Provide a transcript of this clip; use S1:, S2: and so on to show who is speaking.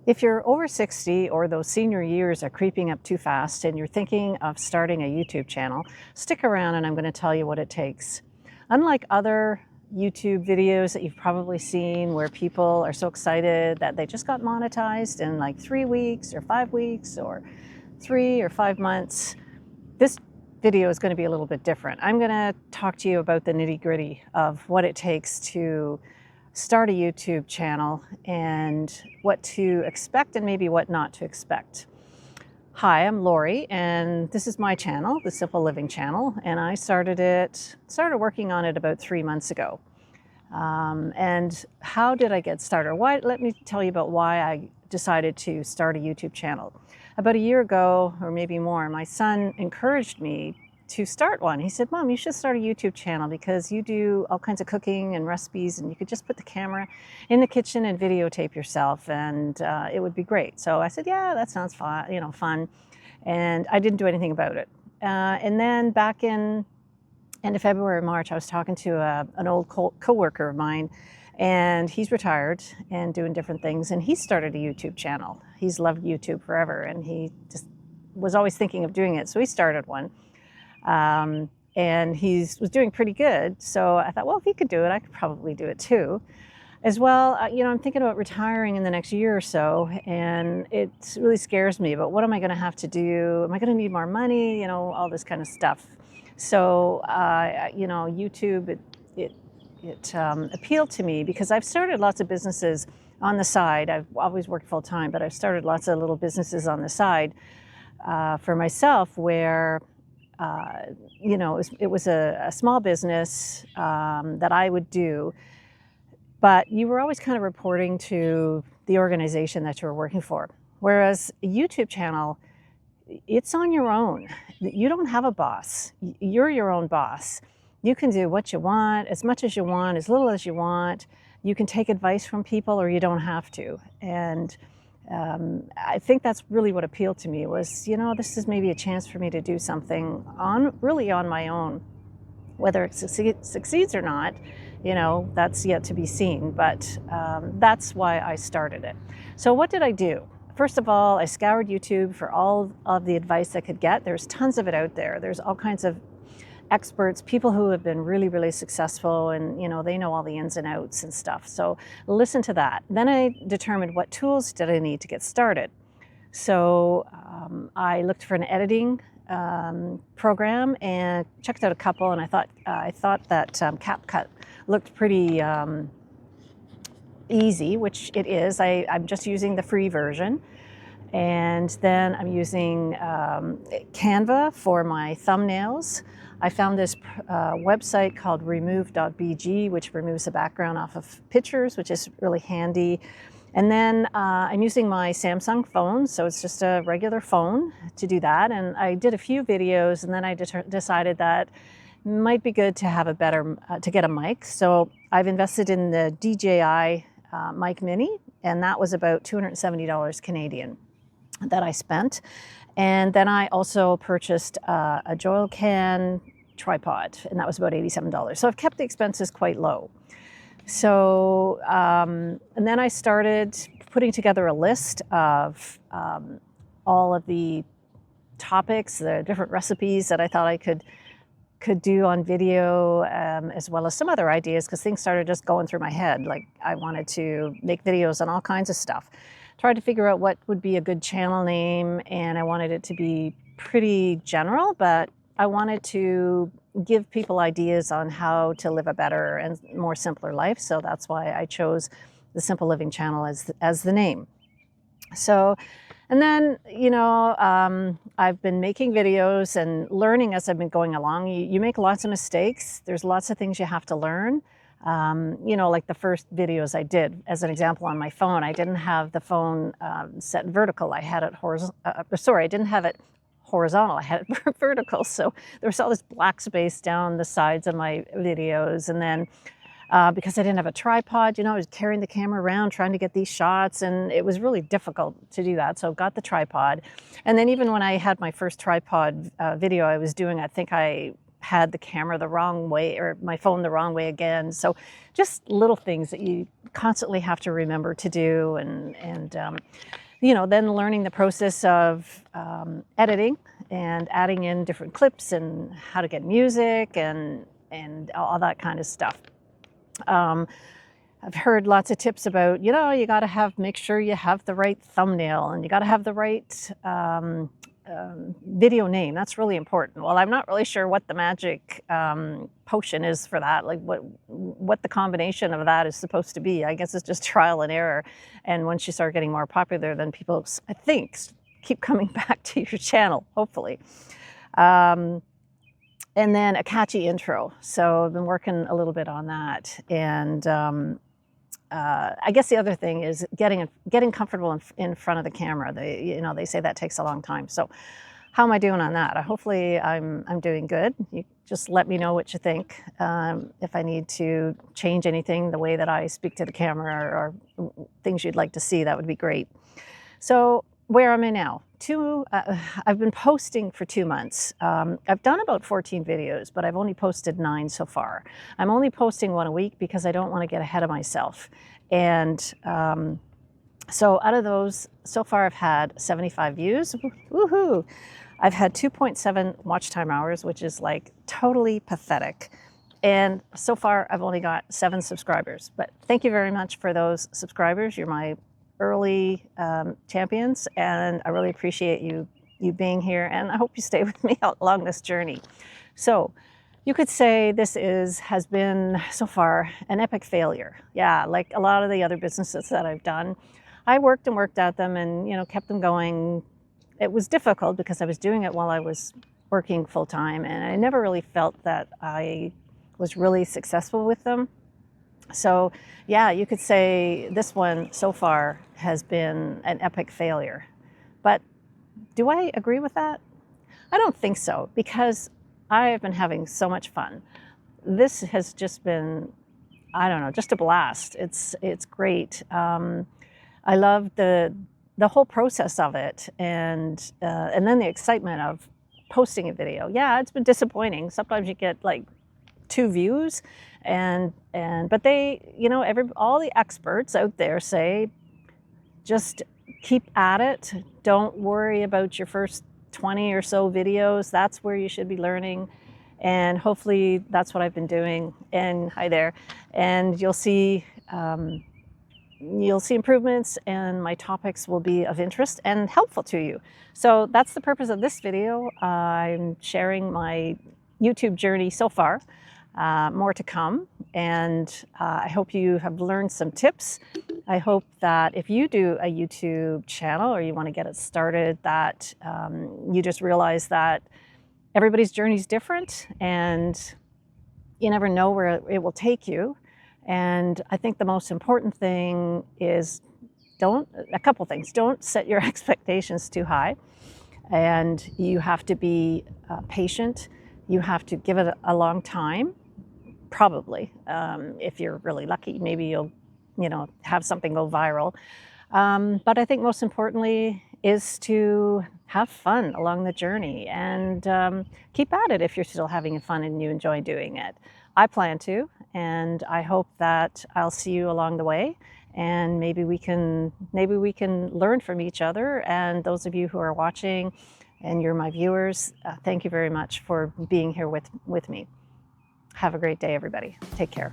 S1: If you're over 60 or those senior years are creeping up too fast and you're thinking of starting a YouTube channel, stick around and I'm going to tell you what it takes. Unlike other YouTube videos that you've probably seen where people are so excited that they just got monetized in like 3 weeks or 5 weeks or 3 or 5 months, this video is going to be a little bit different. I'm going to talk to you about the nitty-gritty of what it takes to start a YouTube channel and what to expect and maybe what not to expect. Hi, I'm Lori, and this is my channel, the Simple Living channel, and I started working on it about 3 months ago. And how did I get started? Let me tell you about why I decided to start a YouTube channel. About a year ago, or maybe more, my son encouraged me to start one. He said, "Mom, you should start a YouTube channel because you do all kinds of cooking and recipes, and you could just put the camera in the kitchen and videotape yourself, and it would be great." So I said, "Yeah, that sounds fun, fun." And I didn't do anything about it. And then back in end of February or March, I was talking to an old co-worker of mine, and he's retired and doing different things, and he started a YouTube channel. He's loved YouTube forever, and he just was always thinking of doing it, so he started one. And he was doing pretty good. So I thought, well, if he could do it, I could probably do it too. As well, I'm thinking about retiring in the next year or so, and it really scares me. But what am I going to have to do? Am I going to need more money? All this kind of stuff. So, YouTube, it appealed to me because I've started lots of businesses on the side. I've always worked full time, but I've started lots of little businesses on the side for myself where it was a small business that I would do, but you were always kind of reporting to the organization that you were working for. Whereas a YouTube channel, it's on your own. You don't have a boss. You're your own boss. You can do what you want, as much as you want, as little as you want. You can take advice from people or you don't have to. And I think that's really what appealed to me was, this is maybe a chance for me to do something really on my own. Whether it succeeds or not, that's yet to be seen, but that's why I started it. So what did I do? First of all, I scoured YouTube for all of the advice I could get. There's tons of it out there. There's all kinds of experts, people who have been really, really successful, and they know all the ins and outs and stuff. So listen to that. Then I determined what tools did I need to get started. So I looked for an editing program and checked out a couple, and I thought that CapCut looked pretty easy, which it is. I'm just using the free version. And then I'm using Canva for my thumbnails. I found this website called remove.bg, which removes the background off of pictures, which is really handy. And then I'm using my Samsung phone, so it's just a regular phone to do that. And I did a few videos, and then I decided that it might be good to have to get a mic. So I've invested in the DJI Mic Mini, and that was about $270 Canadian that I spent. And then I also purchased a Joycan tripod, and that was about $87. So I've kept the expenses quite low. So, and then I started putting together a list of all of the topics, the different recipes that I thought I could do on video, as well as some other ideas, because things started just going through my head. Like I wanted to make videos on all kinds of stuff. Tried to figure out what would be a good channel name, and I wanted it to be pretty general, but I wanted to give people ideas on how to live a better and more simpler life. So that's why I chose the Simple Living channel as the name. So, and then, I've been making videos and learning as I've been going along. You make lots of mistakes. There's lots of things you have to learn. Like the first videos I did, as an example, on my phone, I didn't have the phone set vertical. I had it I didn't have it horizontal. I had it vertical. So there was all this black space down the sides of my videos. And then because I didn't have a tripod, I was carrying the camera around trying to get these shots, and it was really difficult to do that. So I got the tripod. And then even when I had my first tripod video I was doing, I think I had the camera the wrong way or my phone the wrong way again. So just little things that you constantly have to remember to do, and then learning the process of editing and adding in different clips and how to get music and all that kind of stuff. I've heard lots of tips about, you got to make sure you have the right thumbnail, and you got to have the right video name. That's really important. Well, I'm not really sure what the magic potion is for that, like what the combination of that is supposed to be. I guess it's just trial and error. And once you start getting more popular, then people, I think, keep coming back to your channel, hopefully. And then a catchy intro. So I've been working a little bit on that. And I guess the other thing is getting comfortable in front of the camera. They say that takes a long time. So how am I doing on that? Hopefully I'm doing good. You just let me know what you think. If I need to change anything, the way that I speak to the camera, or things you'd like to see, that would be great. So where am I now? I've been posting for 2 months. I've done about 14 videos, but I've only posted 9 so far. I'm only posting 1 a week because I don't want to get ahead of myself. And so out of those, so far I've had 75 views. Woohoo! I've had 2.7 watch time hours, which is like totally pathetic. And so far I've only got 7 subscribers. But thank you very much for those subscribers. You're my early champions, and I really appreciate you being here, and I hope you stay with me along this journey. So you could say this has been so far an epic failure. Yeah, like a lot of the other businesses that I've done, I worked at them and kept them going. It was difficult because I was doing it while I was working full-time, and I never really felt that I was really successful with them. So yeah, you could say this one so far has been an epic failure. But do I agree with that? I don't think so, because I have been having so much fun. This has just been, I don't know, just a blast. It's great. I love the whole process of it, and then the excitement of posting a video. Yeah, it's been disappointing. Sometimes you get like 2 views, but all the experts out there say, just keep at it. Don't worry about your first 20 or so videos. That's where you should be learning. And hopefully that's what I've been doing. And hi there. And you'll see improvements, and my topics will be of interest and helpful to you. So that's the purpose of this video. I'm sharing my YouTube journey so far. More to come, and I hope you have learned some tips. I hope that if you do a YouTube channel or you want to get it started, that you just realize that everybody's journey is different, and you never know where it will take you. And I think the most important thing is a couple things. Don't set your expectations too high, and you have to be patient. You have to give it a long time. Probably, if you're really lucky, maybe you'll, have something go viral. But I think most importantly is to have fun along the journey, and keep at it if you're still having fun and you enjoy doing it. I plan to, and I hope that I'll see you along the way, and maybe we can learn from each other. And those of you who are watching and you're my viewers, thank you very much for being here with me. Have a great day, everybody. Take care.